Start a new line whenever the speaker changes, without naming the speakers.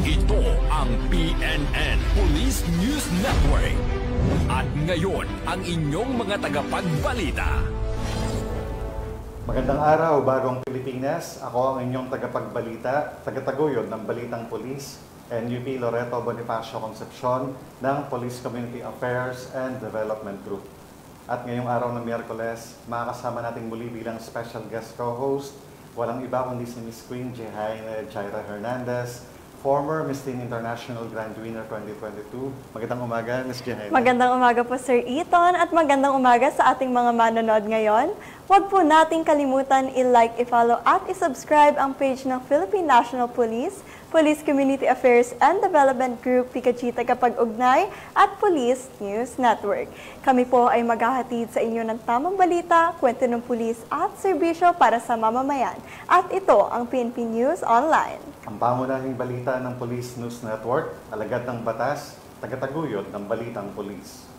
Ito ang PNN Police News Network. At ngayon, ang inyong mga tagapagbalita.
Magandang araw, Bagong Pilipinas. Ako ang inyong tagapagbalita, tagataguyod ng Balitang Police, NUP Loreto Bonifacio Concepcion ng Police Community Affairs and Development Group. At ngayong araw ng Miyerkules, makakasama natin muli bilang special guest co-host, walang iba kundi si Miss Queen Jaira Hernandez, former Miss Teen International Grand Winner 2022. Magandang umaga, Miss Jaira.
Magandang umaga po, Sir Eton, at magandang umaga sa ating mga manonood ngayon. Huwag po nating kalimutan i-like, i-follow at i-subscribe ang page ng Philippine National Police, Police Community Affairs and Development Group, PCAG Tagapag-Ugnay at Police News Network. Kami po ay maghahatid sa inyo ng tamang balita, kwento ng pulis at serbisyo para sa mamamayan. At ito ang PNP News Online.
Ang pangunahing balita ng Police News Network, alagad ng batas, tagataguyod ng Balitang Police.